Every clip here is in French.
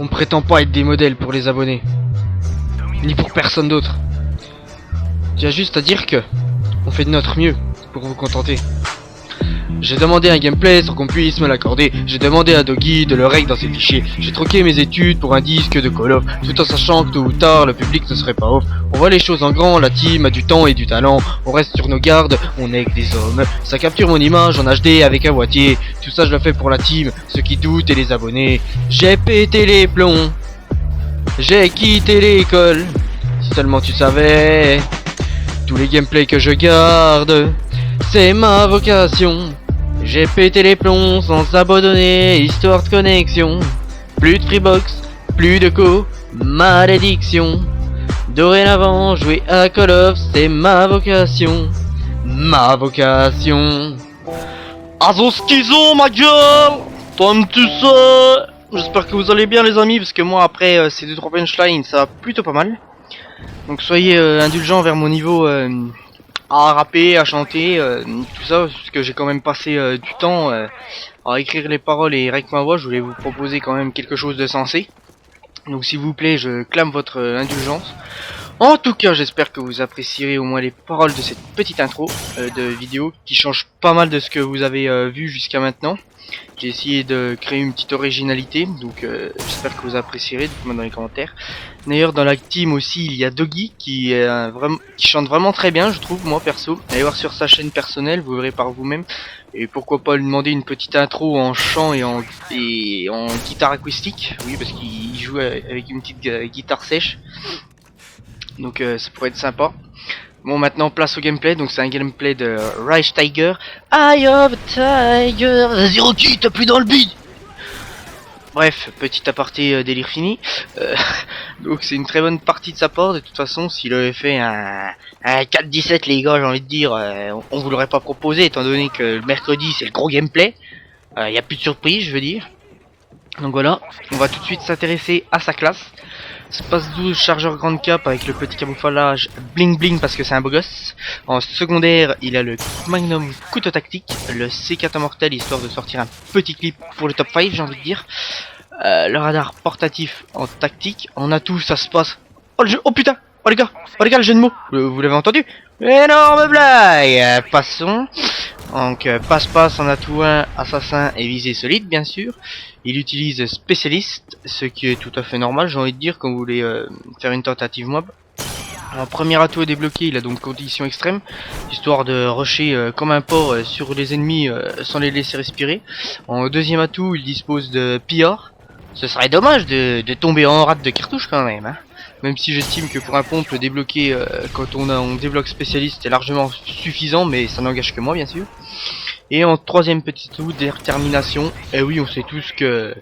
On ne prétend pas être des modèles pour les abonnés. Ni pour personne d'autre. J'ai juste à dire que on fait de notre mieux pour vous contenter. J'ai demandé un gameplay sans qu'on puisse me l'accorder. J'ai demandé à Doggy de le règle dans ses fichiers. J'ai troqué mes études pour un disque de Call of, tout en sachant que tôt ou tard le public ne serait pas off. On voit les choses en grand, la team a du temps et du talent. On reste sur nos gardes, on est que des hommes. Ça capture mon image en HD avec un boîtier. Tout ça je le fais pour la team, ceux qui doutent et les abonnés. J'ai pété les plombs, j'ai quitté l'école. Si seulement tu savais, tous les gameplays que je garde, c'est ma vocation. J'ai pété les plombs sans abandonner, histoire de connexion. Plus de freebox, plus de malédiction. Dorénavant, jouer à Call of, c'est ma vocation. Ma vocation. Azoskizo ma gueule, toi tu sais. J'espère que vous allez bien les amis, parce que moi après ces 2-3 punchlines ça va plutôt pas mal. Donc soyez indulgents vers mon niveau à rapper, à chanter, tout ça, parce que j'ai quand même passé du temps à écrire les paroles et avec ma voix, je voulais vous proposer quand même quelque chose de sensé. Donc s'il vous plaît, je clame votre indulgence. En tout cas, j'espère que vous apprécierez au moins les paroles de cette petite intro de vidéo qui change pas mal de ce que vous avez vu jusqu'à maintenant. J'ai essayé de créer une petite originalité, donc j'espère que vous apprécierez, dites-moi dans les commentaires. D'ailleurs dans la team aussi il y a Doggy qui chante vraiment très bien, je trouve, moi perso. Allez voir sur sa chaîne personnelle, vous verrez par vous-même. Et pourquoi pas lui demander une petite intro en chant et en guitare acoustique. Oui, parce qu'il joue avec une petite guitare sèche. Donc ça pourrait être sympa. Bon, maintenant place au gameplay. Donc c'est un gameplay de Rise Tiger. Eye of a Tiger. Vas-y Rocky, t'as plus dans le bide. Bref, petit aparté délire fini. Donc c'est une très bonne partie de sa part. De toute façon, s'il avait fait un 4-17 les gars, j'ai envie de dire, on vous l'aurait pas proposé, étant donné que le mercredi c'est le gros gameplay. Y a plus de surprise, je veux dire. Donc voilà, on va tout de suite s'intéresser à sa classe. Space 12 chargeur grande cap avec le petit camouflage bling bling parce que c'est un beau gosse. En secondaire, il a le Magnum couteau tactique, le C4 immortel histoire de sortir un petit clip pour le top 5, j'ai envie de dire. Le radar portatif en tactique. En atout, ça se passe. Oh le jeu, oh putain, oh les gars, le jeu de mots. Vous l'avez entendu? Énorme blague. Passons. Donc passe-passe en atout 1, assassin et visée solide bien sûr. Il utilise spécialiste, ce qui est tout à fait normal, j'ai envie de dire, quand vous voulez faire une tentative mob. En premier atout débloqué, il a donc condition extrême, histoire de rusher comme un porc sur les ennemis sans les laisser respirer. En deuxième atout, il dispose de PR. Ce serait dommage de tomber en rate de cartouche quand même, hein. Même si j'estime que pour un pompe débloqué quand on débloque spécialiste est largement suffisant, mais ça n'engage que moi bien sûr. Et en troisième petit atout, détermination. Et oui, on sait tous que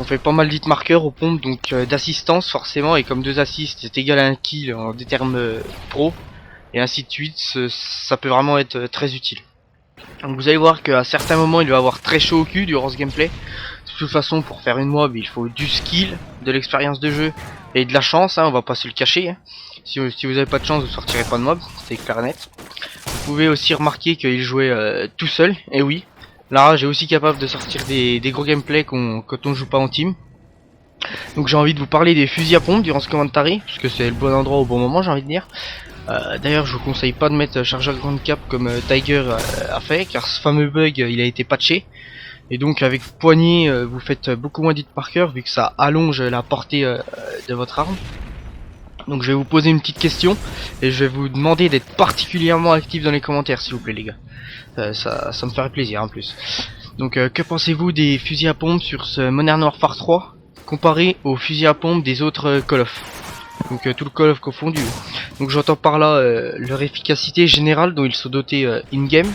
on fait pas mal d'hit marqueurs aux pompes, donc d'assistance forcément, et comme 2 assists c'est égal à 1 kill en déterme pro, et ainsi de suite, ça peut vraiment être très utile. Donc vous allez voir qu'à certains moments il va avoir très chaud au cul durant ce gameplay. De toute façon, pour faire une mob il faut du skill, de l'expérience de jeu et de la chance, hein, on va pas se le cacher, hein. Si vous avez pas de chance, vous sortirez pas de mob, c'est clair et net. Vous pouvez aussi remarquer qu'il jouait tout seul, et oui, là j'ai aussi capable de sortir des gros gameplays quand on joue pas en team. Donc j'ai envie de vous parler des fusils à pompe durant ce commentary, parce que c'est le bon endroit au bon moment, j'ai envie de dire. D'ailleurs je vous conseille pas de mettre chargeur grande cap comme Tiger a fait, car ce fameux bug il a été patché. Et donc avec poignée vous faites beaucoup moins d'hit par cœur vu que ça allonge la portée de votre arme. Donc je vais vous poser une petite question et je vais vous demander d'être particulièrement actif dans les commentaires s'il vous plaît les gars. Ça me ferait plaisir en plus. Donc que pensez-vous des fusils à pompe sur ce Modern Warfare 3 comparé aux fusils à pompe des autres Call of? Donc tout le Call of confondu. Donc j'entends par là leur efficacité générale dont ils sont dotés in-game.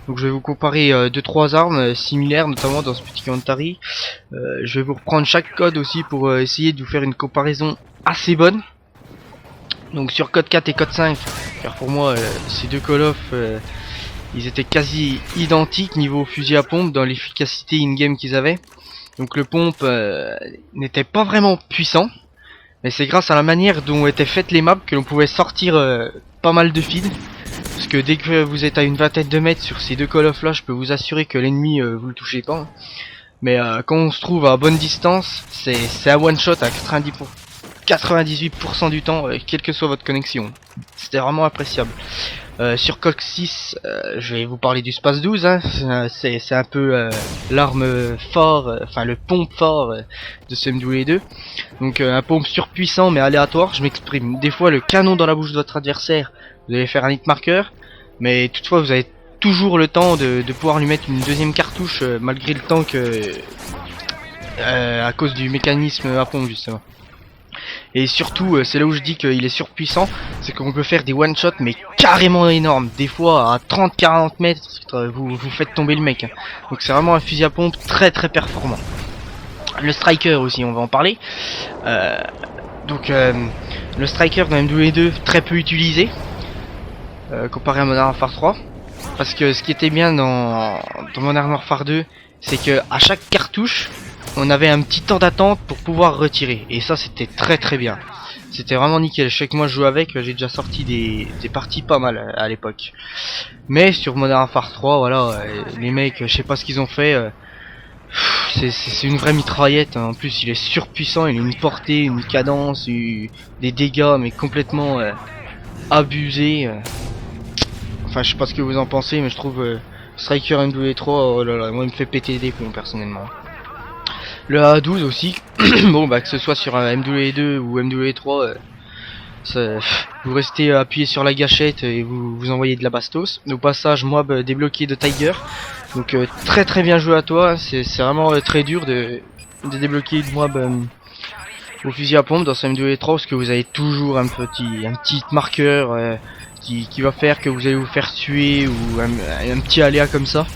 Donc je vais vous comparer 2-3 armes similaires, notamment dans ce petit commentary. Je vais vous reprendre chaque code aussi pour essayer de vous faire une comparaison assez bonne. Donc sur code 4 et code 5, car pour moi ces deux Call of ils étaient quasi identiques niveau fusil à pompe dans l'efficacité in-game qu'ils avaient. Donc le pompe n'était pas vraiment puissant, mais c'est grâce à la manière dont étaient faites les maps que l'on pouvait sortir pas mal de feed. Parce que dès que vous êtes à une vingtaine de mètres sur ces deux Call of là, je peux vous assurer que l'ennemi vous le touchez pas, hein. Mais quand on se trouve à bonne distance, c'est un one shot à 98% du temps, quelle que soit votre connexion. C'était vraiment appréciable. Sur Coq 6, je vais vous parler du Space 12, hein. C'est un peu l'arme fort, enfin le pompe fort de ce MW2. Donc un pompe surpuissant mais aléatoire, je m'exprime. Des fois le canon dans la bouche de votre adversaire, vous allez faire un hit marqueur, mais toutefois vous avez toujours le temps de pouvoir lui mettre une deuxième cartouche malgré le temps que... à cause du mécanisme à pompe justement. Et surtout, c'est là où je dis qu'il est surpuissant, c'est qu'on peut faire des one shot mais carrément énormes. Des fois à 30-40 mètres, vous faites tomber le mec. Donc c'est vraiment un fusil à pompe très très performant. Le striker aussi, on va en parler. Le striker dans MW2 très peu utilisé comparé à Modern Warfare 3. Parce que ce qui était bien dans Modern Warfare 2, c'est que à chaque cartouche, on avait un petit temps d'attente pour pouvoir retirer. Et ça, c'était très très bien. C'était vraiment nickel. Je sais que moi je joue avec, j'ai déjà sorti des parties pas mal à l'époque. Mais sur Modern Warfare 3, voilà, les mecs, je sais pas ce qu'ils ont fait. C'est une vraie mitraillette. En plus, il est surpuissant, il a une portée, une cadence, des dégâts, mais complètement abusés. Enfin, je sais pas ce que vous en pensez, mais je trouve Striker MW3, oh là là, moi il me fait péter des plombs personnellement. Le A12 aussi, bon bah que ce soit sur un MW2 ou MW3, vous restez appuyé sur la gâchette et vous envoyez de la bastos. Au passage, mob débloqué de Tiger, donc très très bien joué à toi, c'est vraiment très dur de débloquer de mob au fusil à pompe dans ce MW3 parce que vous avez toujours un petit marqueur qui va faire que vous allez vous faire tuer ou un petit aléa comme ça.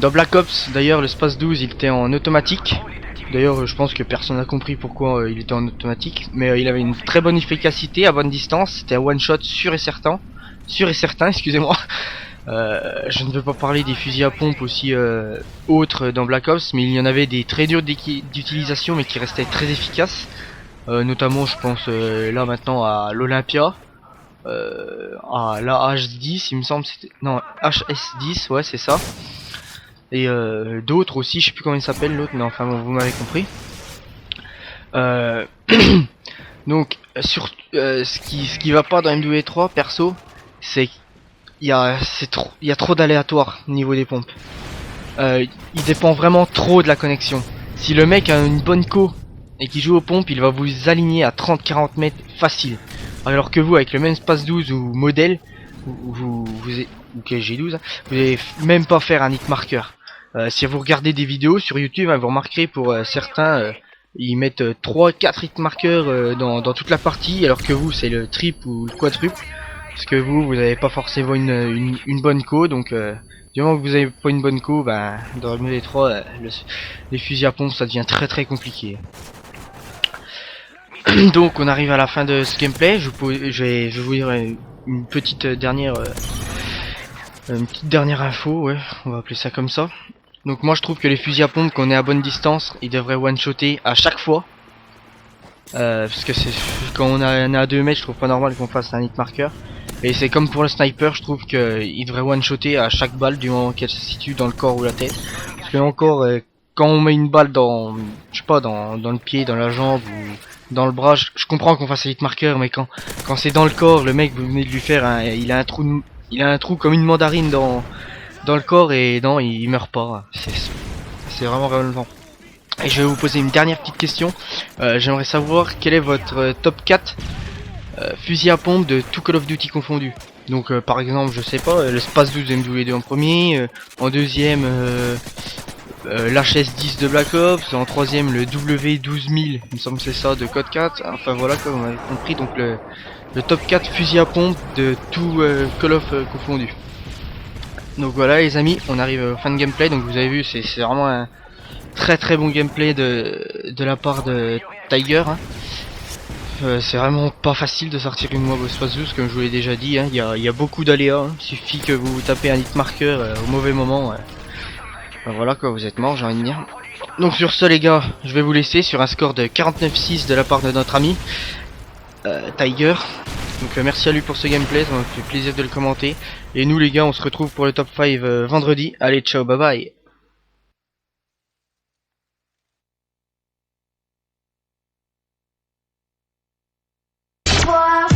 Dans Black Ops d'ailleurs le Space 12 il était en automatique. D'ailleurs je pense que personne n'a compris pourquoi il était en automatique. Mais il avait une très bonne efficacité à bonne distance. C'était un one shot sûr et certain, excusez-moi. Je ne veux pas parler des fusils à pompe aussi autres dans Black Ops, mais il y en avait des très durs d'utilisation mais qui restaient très efficaces. Notamment je pense là maintenant à l'Olympia. À la H10 il me semble, c'était non HS10, ouais c'est ça. Et d'autres aussi, je sais plus comment il s'appelle l'autre, mais enfin bon, vous m'avez compris. Donc sur ce qui va pas dans MW3 perso, c'est il y a trop d'aléatoires au niveau des pompes. Il dépend vraiment trop de la connexion. Si le mec a une bonne co et qui joue aux pompes, il va vous aligner à 30-40 mètres facile. Alors que vous, avec le même Space 12 ou modèle, ou KG12, vous n'allez même pas faire un hit marqueur. Si vous regardez des vidéos sur YouTube, vous remarquerez pour certains, ils mettent 3-4 hit marqueurs dans toute la partie, alors que vous, c'est le triple ou le quadruple. Parce que vous n'avez pas forcément une bonne co, donc du moment que vous n'avez pas une bonne co, ben, dans le MW3, les fusils à pompe, ça devient très très compliqué. Donc on arrive à la fin de ce gameplay. Je vais vous dire une petite dernière info, ouais, on va appeler ça comme ça. Donc moi je trouve que les fusils à pompe, qu'on est à bonne distance, ils devraient one-shotter à chaque fois. Parce que quand on est à 2 mètres, je trouve pas normal qu'on fasse un hit marqueur. Et c'est comme pour le sniper, je trouve qu'il devrait one-shotter à chaque balle du moment qu'elle se situe dans le corps ou la tête. Parce que encore, quand on met une balle dans, je sais pas, dans le pied, dans la jambe ou dans le bras, je comprends qu'on fasse un hit marqueur, mais quand c'est dans le corps, le mec vous venez de lui faire il a un trou comme une mandarine dans le corps et non, il meurt pas. C'est vraiment relevant. Et je vais vous poser une dernière petite question. J'aimerais savoir quel est votre top 4 fusil à pompe de tout Call of Duty confondu. Donc par exemple, je sais pas, le Space 12 MW2 en premier, en deuxième l'HS10 de Black Ops, en troisième le W12000, il me semble que c'est ça, de Code 4. Enfin voilà, comme vous avez compris, donc le top 4 fusil à pompe de tout Call of confondu. Donc voilà les amis, on arrive au fin de gameplay. Donc vous avez vu, c'est vraiment un très très bon gameplay de la part de Tiger, hein. C'est vraiment pas facile de sortir une mob au Space 12, comme je vous l'ai déjà dit, hein. Il y a beaucoup d'aléas, hein. Il suffit que vous tapez un hit marqueur au mauvais moment, ben voilà quoi, vous êtes mort, j'ai envie de dire. Donc sur ce les gars, je vais vous laisser sur un score de 49-6 de la part de notre ami Tiger. Donc merci à lui pour ce gameplay, ça m'a fait plaisir de le commenter. Et nous les gars, on se retrouve pour le top 5 vendredi. Allez, ciao, bye bye. revoir.